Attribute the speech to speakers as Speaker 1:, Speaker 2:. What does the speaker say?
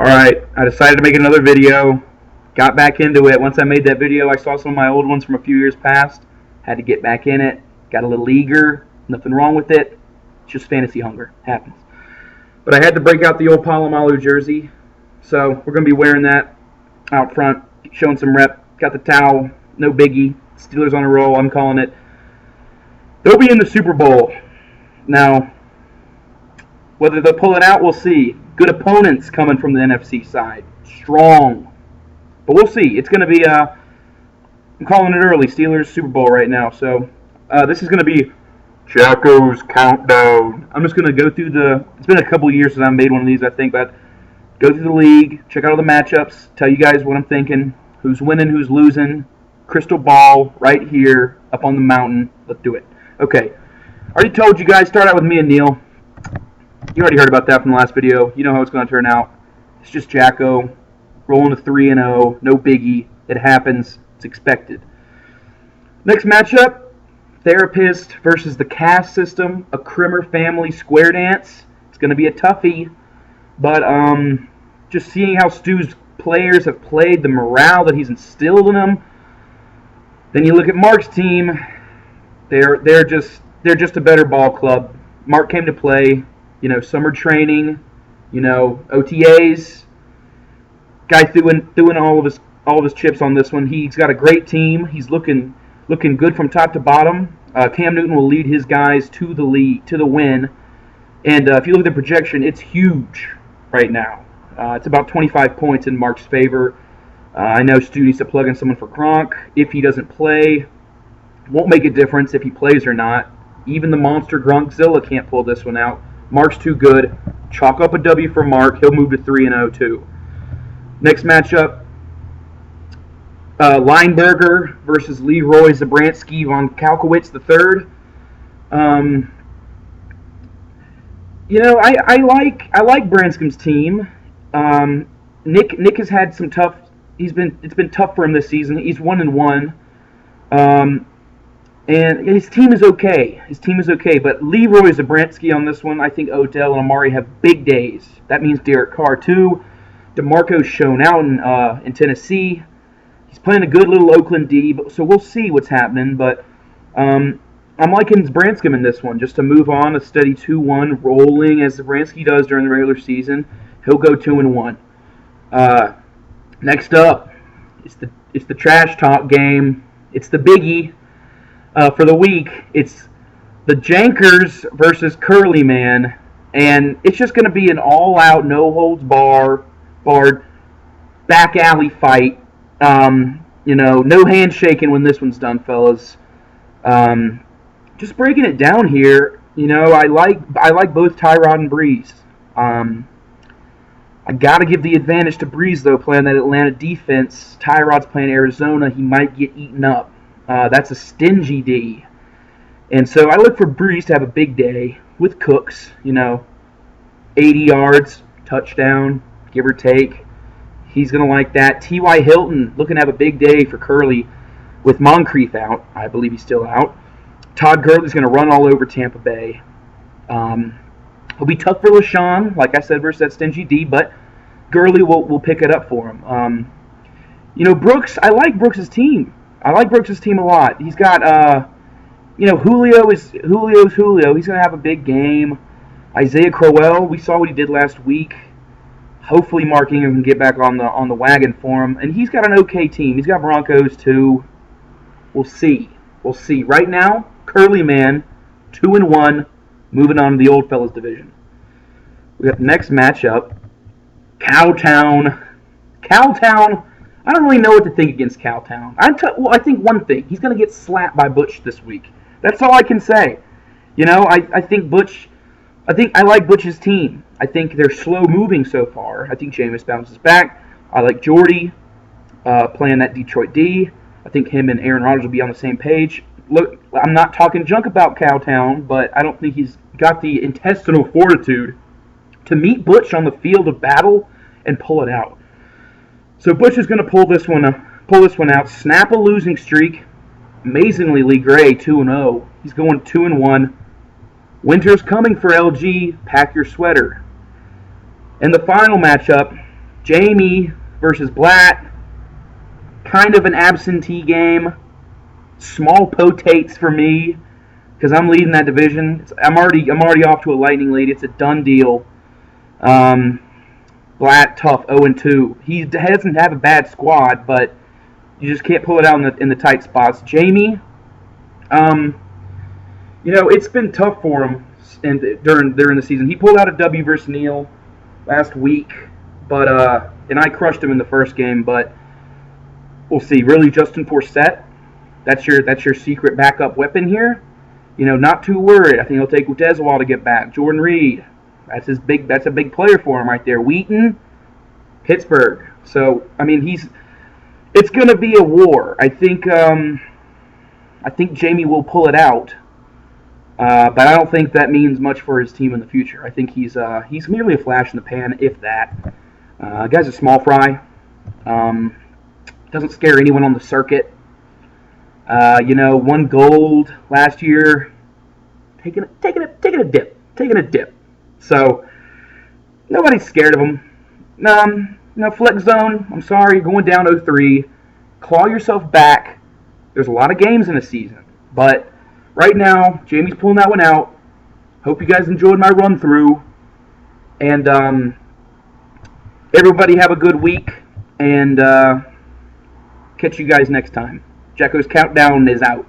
Speaker 1: Alright, I decided to make another video. Got back into it. Once I made that video, I saw some of my old ones from a few years past. Had to get back in it. Got a little eager. Nothing wrong with it. It's just fantasy hunger. Happens. But I had to break out the old Palomalu jersey. So we're going to be wearing that out front. Showing some rep. Got the towel. No biggie. Steelers on a roll. I'm calling it. They'll be in the Super Bowl. Now, whether they'll pull it out, we'll see. Good opponents coming from the NFC side. Strong. But we'll see. It's going to be, I'm calling it early, Steelers Super Bowl right now. So this is going to be JACKO'S COUNTDOwn. I'm just going to go through it's been a couple years since I made one of these, I think, but go through the league, check out all the matchups, tell you guys what I'm thinking, who's winning, who's losing. Crystal ball right here up on the mountain. Let's do it. Okay. Already told you guys, start out with me and Neil. You already heard about that from the last video. You know how it's going to turn out. It's just Jacko rolling to 3-0. No biggie. It happens. It's expected. Next matchup, Therapist versus the Caste System, a Crimmer family square dance. It's going to be a toughie. But just seeing how Stu's players have played, the morale that he's instilled in them. Then you look at Mark's team. They're just a better ball club. Mark came to play. Summer training, OTAs. Guy threw in all of his chips on this one. He's got a great team. He's looking good from top to bottom. Cam Newton will lead his guys to the win. And if you look at the projection, it's huge right now. It's about 25 points in Mark's favor. I know Stu needs to plug in someone for Gronk. If he doesn't play, won't make a difference if he plays or not. Even the monster Gronkzilla can't pull this one out. Mark's too good. Chalk up a W for Mark. He'll move to 3-0 too. Next matchup, Lineberger versus Leroy Zabransky von Kalkowitz III. I like Branscom's team. Nick has had some tough. It's been tough for him this season. He's 1-1. And his team is okay. But Leroy Zabransky on this one, I think Odell and Amari have big days. That means Derek Carr too. DeMarco's shown out in Tennessee. He's playing a good little Oakland D, so we'll see what's happening. But I'm liking Zabransky in this one, just to move on a steady 2-1, rolling as Zabransky does during the regular season. He'll go 2-1. Next up, it's the trash talk game. It's the biggie. For the week, it's the Jankers versus Curly Man, and it's just going to be an all-out, no-holds-barred, back alley fight. No handshaking when this one's done, fellas. Just breaking it down here, I like both Tyrod and Breeze. I got to give the advantage to Breeze, though, playing that Atlanta defense. Tyrod's playing Arizona. He might get eaten up. That's a stingy D. And so I look for Breeze to have a big day with Cooks, 80 yards, touchdown, give or take. He's going to like that. T.Y. Hilton looking to have a big day for Curly with Moncrief out. I believe he's still out. Todd Gurley's going to run all over Tampa Bay. It'll be tough for LaShawn, like I said, versus that stingy D, but Gurley will pick it up for him. Brooks, I like Brooks' team. I like Brooks' team a lot. He's got, Julio's Julio. He's going to have a big game. Isaiah Crowell, we saw what he did last week. Hopefully Mark Ingram can get back on the wagon for him. And he's got an okay team. He's got Broncos too. We'll see. Right now, Curly Man, 2-1, moving on to the old fellas division. We got the next matchup, Cowtown. I don't really know what to think against Cowtown. I think one thing. He's going to get slapped by Butch this week. That's all I can say. I think Butch... I like Butch's team. I think they're slow moving so far. I think Jameis bounces back. I like Jordy playing that Detroit D. I think him and Aaron Rodgers will be on the same page. Look, I'm not talking junk about Cowtown, but I don't think he's got the intestinal fortitude to meet Butch on the field of battle and pull it out. So Butch is going to pull this one out, snap a losing streak. Amazingly, Lee Gray, 2-0. He's going 2-1. Winter's coming for LG. Pack your sweater. And the final matchup, Jamie versus Blatt. Kind of an absentee game. Small potates for me because I'm leading that division. I'm already off to a lightning lead. It's a done deal. Blatt tough 0-2. He doesn't have a bad squad, but you just can't pull it out in the tight spots. Jamie, it's been tough for him during the season. He pulled out a W versus Neal last week, but and I crushed him in the first game. But we'll see. Really, Justin Forsett, that's your secret backup weapon here. Not too worried. I think he'll take Utez a while to get back. Jordan Reed, that's a big player for him right there. Wheaton, Pittsburgh. So it's going to be a war. I think Jamie will pull it out, but I don't think that means much for his team in the future. I think he's merely a flash in the pan, if that. Guy's a small fry. Doesn't scare anyone on the circuit. Won gold last year. Taking a dip. So nobody's scared of him. Flex zone. I'm sorry, going down 0-3. Claw yourself back. There's a lot of games in a season, but right now Jamie's pulling that one out. Hope you guys enjoyed my run through, and everybody have a good week, and catch you guys next time. JACKO'S Countdown is out.